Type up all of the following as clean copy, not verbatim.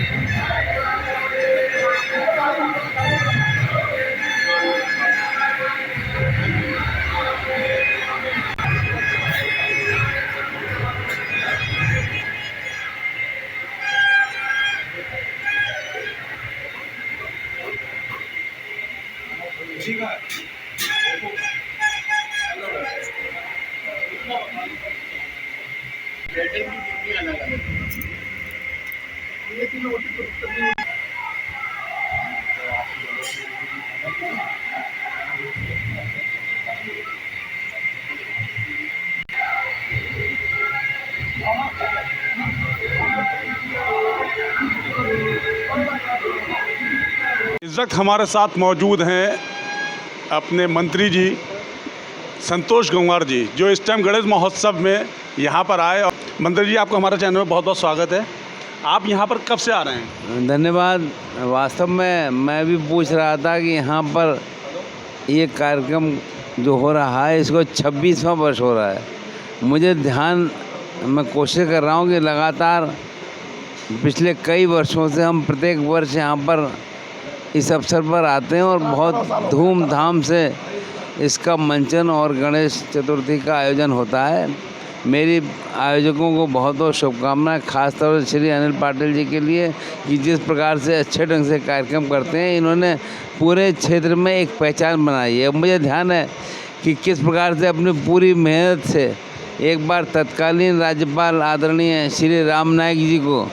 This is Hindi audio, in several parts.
इस वक्त हमारे साथ मौजूद हैं अपने मंत्री जी संतोष गंगवार जी, जो इस टाइम गणेश महोत्सव में यहाँ पर आए। और मंत्री जी, आपको हमारे चैनल में बहुत बहुत स्वागत है। आप यहाँ पर कब से आ रहे हैं? धन्यवाद। वास्तव में मैं भी पूछ रहा था कि यहाँ पर ये कार्यक्रम जो हो रहा है इसको 26वां वर्ष हो रहा है। मुझे ध्यान, मैं कोशिश कर रहा हूँ कि लगातार पिछले कई वर्षों से हम प्रत्येक वर्ष यहाँ पर इस अवसर पर आते हैं और बहुत धूमधाम से इसका मंचन और गणेश चतुर्थी का आयोजन होता है। मेरी आयोजकों को बहुत बहुत शुभकामनाएं, खासतौर से श्री अनिल पाटिल जी के लिए कि जिस प्रकार से अच्छे ढंग से कार्यक्रम करते हैं। इन्होंने पूरे क्षेत्र में एक पहचान बनाई है। मुझे ध्यान है कि किस प्रकार से अपनी पूरी मेहनत से एक बार तत्कालीन राज्यपाल आदरणीय श्री राम नाईक जी को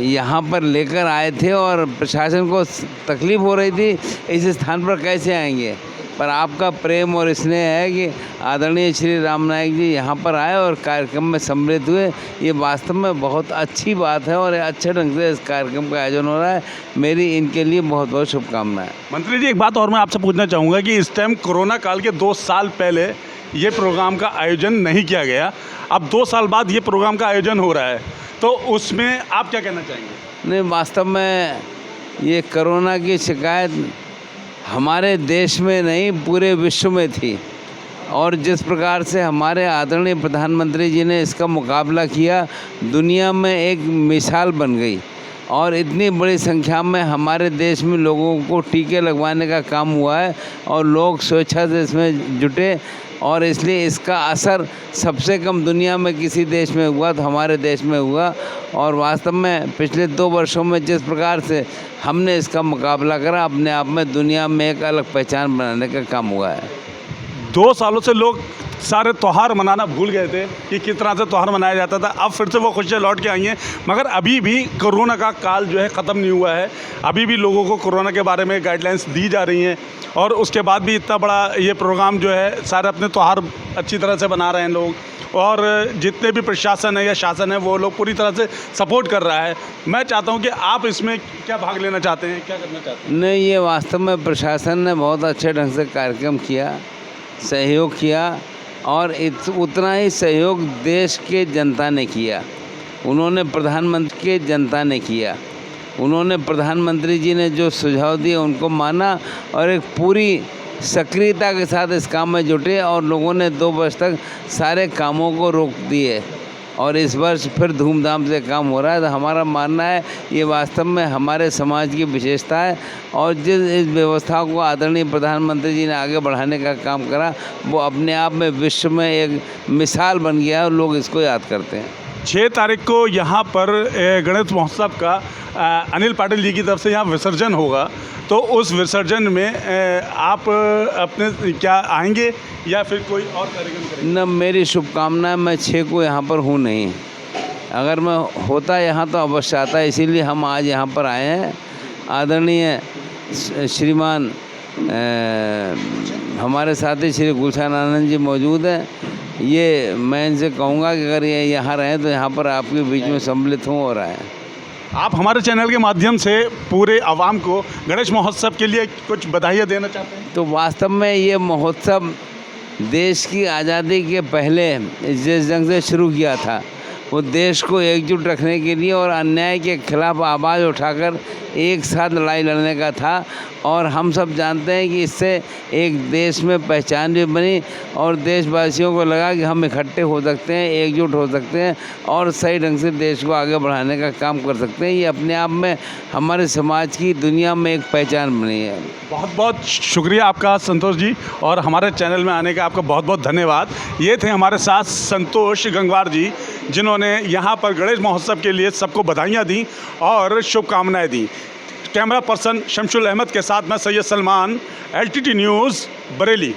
यहाँ पर लेकर आए थे और प्रशासन को तकलीफ़ हो रही थी इस स्थान पर कैसे आएंगे, पर आपका प्रेम और स्नेह है कि आदरणीय श्री राम नाईक जी यहाँ पर आए और कार्यक्रम में सम्मिलित हुए। ये वास्तव में बहुत अच्छी बात है और अच्छे ढंग से इस कार्यक्रम का आयोजन हो रहा है। मेरी इनके लिए बहुत बहुत शुभकामनाएं। मंत्री जी, एक बात और मैं आपसे पूछना चाहूँगा कि इस टाइम कोरोना काल के 2 साल पहले ये प्रोग्राम का आयोजन नहीं किया गया, अब 2 साल बाद ये प्रोग्राम का आयोजन हो रहा है, तो उसमें आप क्या कहना चाहेंगे? नहीं, वास्तव में ये कोरोना की शिकायत हमारे देश में नहीं पूरे विश्व में थी और जिस प्रकार से हमारे आदरणीय प्रधानमंत्री जी ने इसका मुकाबला किया, दुनिया में एक मिसाल बन गई और इतनी बड़ी संख्या में हमारे देश में लोगों को टीके लगवाने का काम हुआ है और लोग स्वेच्छा से इसमें जुटे और इसलिए इसका असर सबसे कम दुनिया में किसी देश में हुआ तो हमारे देश में हुआ। और वास्तव में पिछले 2 वर्षों में जिस प्रकार से हमने इसका मुकाबला करा, अपने आप में दुनिया में एक अलग पहचान बनाने का काम हुआ है। 2 सालों से लोग सारे त्यौहार मनाना भूल गए थे कि किस तरह से त्यौहार मनाया जाता था। अब फिर से वो खुशियाँ लौट के आई हैं, मगर अभी भी कोरोना का काल जो है ख़त्म नहीं हुआ है। अभी भी लोगों को कोरोना के बारे में गाइडलाइंस दी जा रही हैं और उसके बाद भी इतना बड़ा ये प्रोग्राम जो है, सारे अपने त्यौहार अच्छी तरह से बना रहे हैं लोग और जितने भी प्रशासन है या शासन है वो लोग पूरी तरह से सपोर्ट कर रहा है। मैं चाहता हूँ कि आप इसमें क्या भाग लेना चाहते हैं, क्या करना चाहते हैं? नहीं, ये वास्तव में प्रशासन ने बहुत अच्छे ढंग से कार्यक्रम किया, सहयोग किया और उतना ही सहयोग देश के जनता ने किया। उन्होंने प्रधानमंत्री के जनता ने किया, उन्होंने प्रधानमंत्री जी ने जो सुझाव दिए उनको माना और एक पूरी सक्रियता के साथ इस काम में जुटे और लोगों ने 2 वर्ष तक सारे कामों को रोक दिए और इस वर्ष फिर धूमधाम से काम हो रहा है। तो हमारा मानना है ये वास्तव में हमारे समाज की विशेषता है और जिस इस व्यवस्था को आदरणीय प्रधानमंत्री जी ने आगे बढ़ाने का काम करा वो अपने आप में विश्व में एक मिसाल बन गया है और लोग इसको याद करते हैं। 6 तारीख को यहाँ पर गणेश महोत्सव का अनिल पाटिल जी की तरफ से यहाँ विसर्जन होगा, तो उस विसर्जन में आप अपने क्या आएंगे या फिर कोई और कार्यक्रम करेंगे? न, मेरी शुभकामनाएं, मैं 6 को यहाँ पर हूँ नहीं। अगर मैं होता यहाँ तो अवश्य आता, इसीलिए हम आज यहाँ पर आए हैं। आदरणीय श्रीमान हमारे साथी श्री गुलशन आनंद जी मौजूद हैं। ये मैं इनसे कहूँगा कि अगर ये यहाँ रहें तो यहाँ पर आपके बीच में सम्मिलित हों और आएँ। आप हमारे चैनल के माध्यम से पूरे आवाम को गणेश महोत्सव के लिए कुछ बधाइयाँ देना चाहते हैं? तो वास्तव में ये महोत्सव देश की आज़ादी के पहले जिस ढंग से शुरू किया था वो देश को एकजुट रखने के लिए और अन्याय के खिलाफ आवाज़ उठाकर एक साथ लड़ाई लड़ने का था। और हम सब जानते हैं कि इससे एक देश में पहचान भी बनी और देशवासियों को लगा कि हम इकट्ठे हो सकते हैं, एकजुट हो सकते हैं और सही ढंग से देश को आगे बढ़ाने का काम कर सकते हैं। ये अपने आप में हमारे समाज की दुनिया में एक पहचान बनी है। बहुत बहुत शुक्रिया आपका संतोष जी, और हमारे चैनल में आने का आपका बहुत बहुत धन्यवाद। ये थे हमारे साथ संतोष गंगवार जी, जिन्होंने यहाँ पर गणेश महोत्सव के लिए सबको बधाइयाँ दी और शुभकामनाएं दी। कैमरा पर्सन शमशुल अहमद के साथ मैं सैयद सलमान, LTT न्यूज़, बरेली।